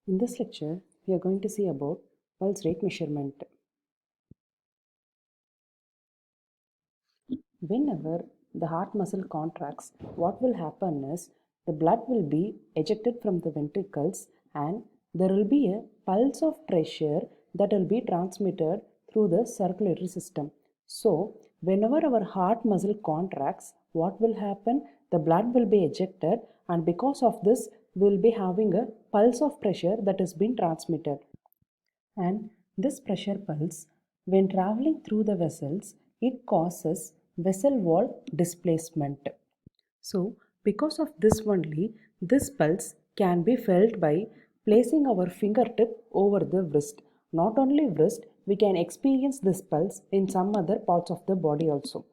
In this lecture, we are going to see about pulse rate measurement. Whenever the heart muscle contracts, what will happen is the blood will be ejected from the ventricles and there will be a pulse of pressure that will be transmitted through the circulatory system. So, whenever our heart muscle contracts, what will happen? The blood will be ejected, and because of this, we will be having a pulse of pressure that is being transmitted. And this pressure pulse, when traveling through the vessels, it causes vessel wall displacement. So, because of this only, this pulse can be felt by placing our fingertip over the wrist. Not only wrist, we can experience this pulse in some other parts of the body also.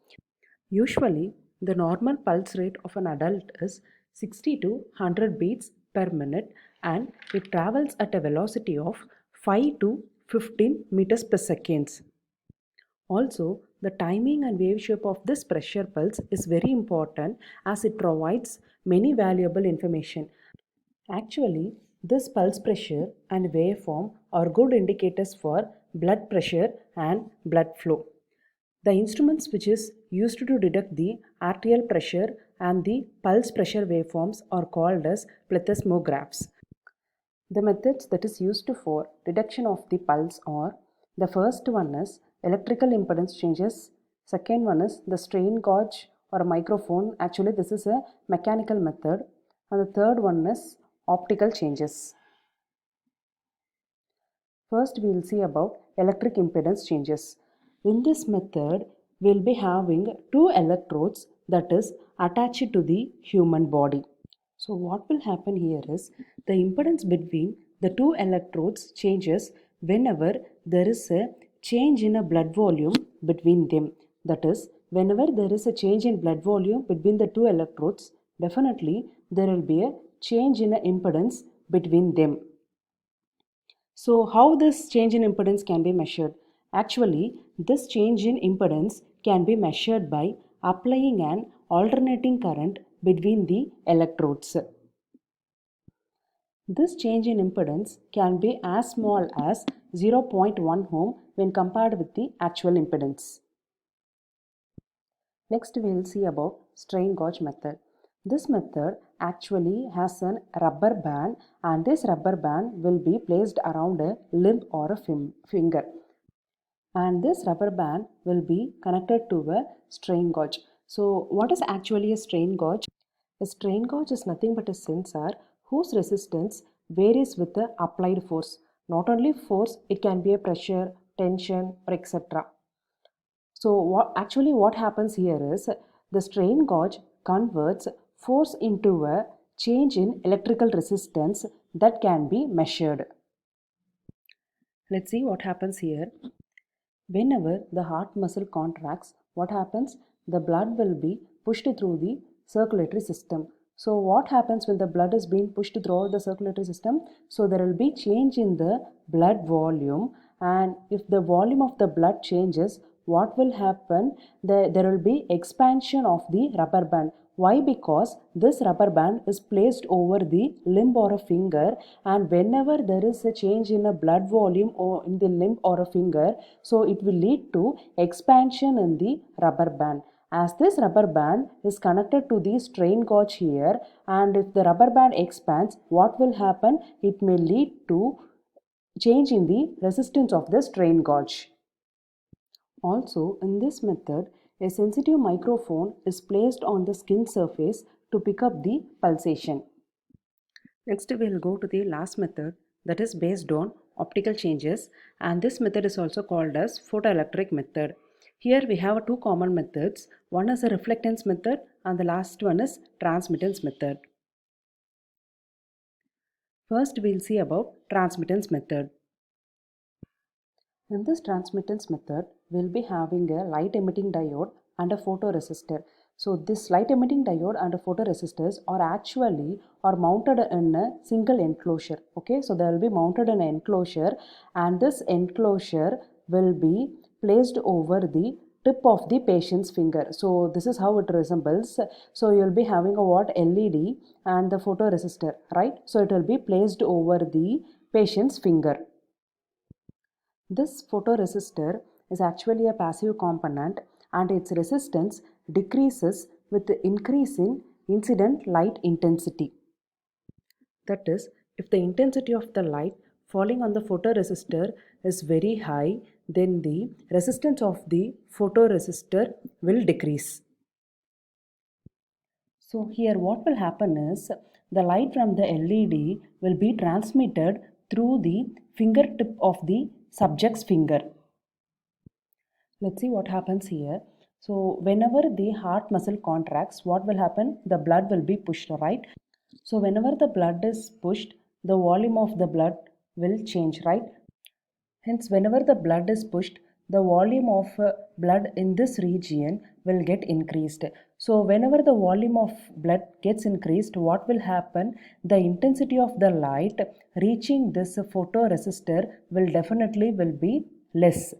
Usually, the normal pulse rate of an adult is 60 to 100 beats per minute and it travels at a velocity of 5 to 15 meters per second. Also, the timing and wave shape of this pressure pulse is very important as it provides many valuable information. Actually, this pulse pressure and waveform are good indicators for blood pressure and blood flow. The instruments which is used to detect the arterial pressure and the pulse pressure waveforms are called as plethysmographs. The methods that is used for detection of the pulse are: the first one is electrical impedance changes, second one is the strain gauge or a microphone, actually this is a mechanical method, and the third one is optical changes. First, we will see about electric impedance changes. In this method, we will be having two electrodes that is attached to the human body. So what will happen here is the impedance between the two electrodes changes whenever there is a change in a blood volume between them. That is, whenever there is a change in blood volume between the two electrodes, definitely there will be a change in a impedance between them. So how this change in impedance can be measured? Actually, this change in impedance can be measured by applying an alternating current between the electrodes. This change in impedance can be as small as 0.1 ohm when compared with the actual impedance. Next we will see about strain gauge method. This method actually has a rubber band and this rubber band will be placed around a limb or a finger. And this rubber band will be connected to a strain gauge. So what is actually a strain gauge? A strain gauge is nothing but a sensor whose resistance varies with the applied force. Not only force, it can be a pressure, tension, or etc. So what happens here is the strain gauge converts force into a change in electrical resistance that can be measured. Let's see what happens here. Whenever the heart muscle contracts, what happens? The blood will be pushed through the circulatory system. So what happens when the blood is being pushed throughout the circulatory system? So there will be change in the blood volume, and if the volume of the blood changes, what will happen? There will be expansion of the rubber band. Why? Because this rubber band is placed over the limb or a finger, and whenever there is a change in a blood volume or in the limb or a finger, so it will lead to expansion in the rubber band. As this rubber band is connected to the strain gauge here, and if the rubber band expands, what will happen? It may lead to change in the resistance of the strain gauge. Also, in this method, a sensitive microphone is placed on the skin surface to pick up the pulsation. Next, we will go to the last method, that is based on optical changes, and this method is also called as photoelectric method. Here we have two common methods. One is a reflectance method and the last one is transmittance method. First, we will see about transmittance method. In this transmittance method, we will be having a light emitting diode and a photoresistor. So this light emitting diode and photoresistors are mounted in a single enclosure. Okay, so they will be mounted in an enclosure, and this enclosure will be placed over the tip of the patient's finger. So this is how it resembles. So you will be having a LED and the photoresistor, right? So it will be placed over the patient's finger. This photoresistor is actually a passive component and its resistance decreases with the increase in incident light intensity. That is, if the intensity of the light falling on the photoresistor is very high, then the resistance of the photoresistor will decrease. So here what will happen is the light from the LED will be transmitted through the fingertip of the subject's finger. Let's see what happens here. So whenever the heart muscle contracts, what will happen? The blood will be pushed, right? So whenever the blood is pushed, the volume of the blood will change, right? Hence, whenever the blood is pushed, the volume of blood in this region will get increased. So whenever the volume of blood gets increased, what will happen? The intensity of the light reaching this photoresistor will definitely will be less,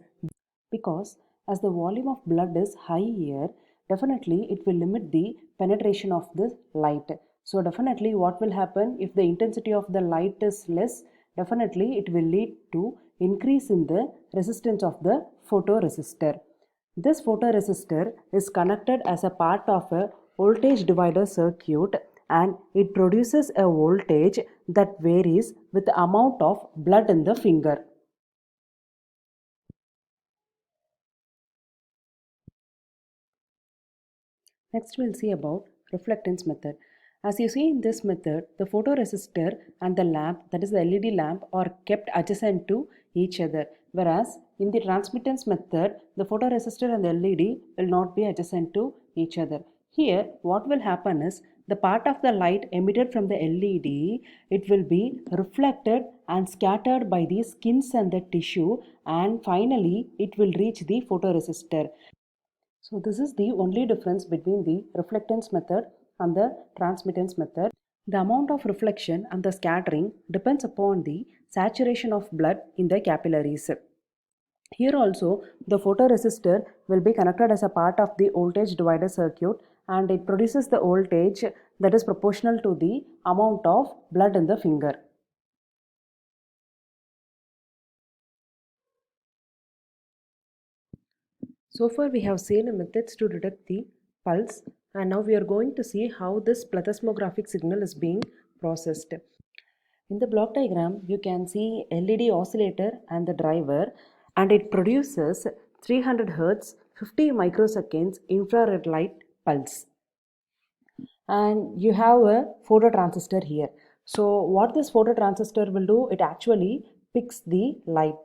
because as the volume of blood is high here, definitely it will limit the penetration of the light. So definitely what will happen if the intensity of the light is less, definitely it will lead to increase in the resistance of the photoresistor. This photoresistor is connected as a part of a voltage divider circuit, and it produces a voltage that varies with the amount of blood in the finger. Next we'll see about reflectance method. As you see in this method, the photoresistor and the lamp, that is the LED lamp, are kept adjacent to each other. Whereas in the transmittance method, the photoresistor and the LED will not be adjacent to each other. Here what will happen is the part of the light emitted from the LED, it will be reflected and scattered by the skins and the tissue, and finally it will reach the photoresistor. So this is the only difference between the reflectance method and the transmittance method. The amount of reflection and the scattering depends upon the saturation of blood in the capillaries. Here also the photoresistor will be connected as a part of the voltage divider circuit, and it produces the voltage that is proportional to the amount of blood in the finger. So far we have seen methods to detect the pulse, and now we are going to see how this plethysmographic signal is being processed. In the block diagram, you can see LED oscillator and the driver, and it produces 300 Hz 50 microseconds infrared light pulse. And you have a phototransistor here. So what this phototransistor will do, it actually picks the light.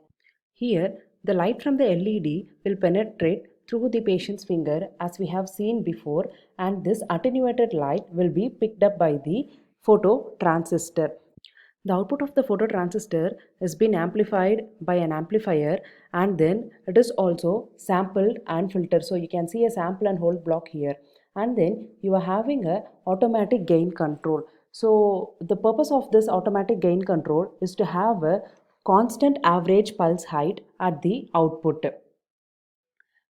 Here, the light from the LED will penetrate through the patient's finger as we have seen before, and this attenuated light will be picked up by the phototransistor. The output of the phototransistor has been amplified by an amplifier, and then it is also sampled and filtered. So you can see a sample and hold block here, and then you are having a automatic gain control. So the purpose of this automatic gain control is to have a constant average pulse height at the output.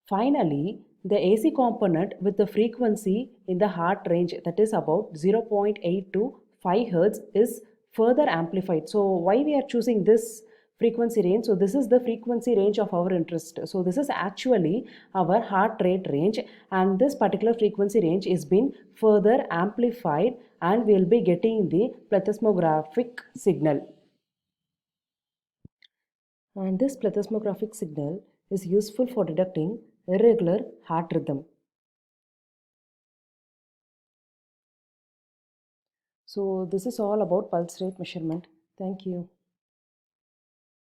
Finally, the AC component with the frequency in the heart range, that is about 0.8 to 5 Hz, is further amplified. So why we are choosing this frequency range? So this is the frequency range of our interest. So this is actually our heart rate range, and this particular frequency range is being further amplified, and we will be getting the plethysmographic signal. And this plethysmographic signal is useful for detecting irregular heart rhythm. So this is all about pulse rate measurement. Thank you.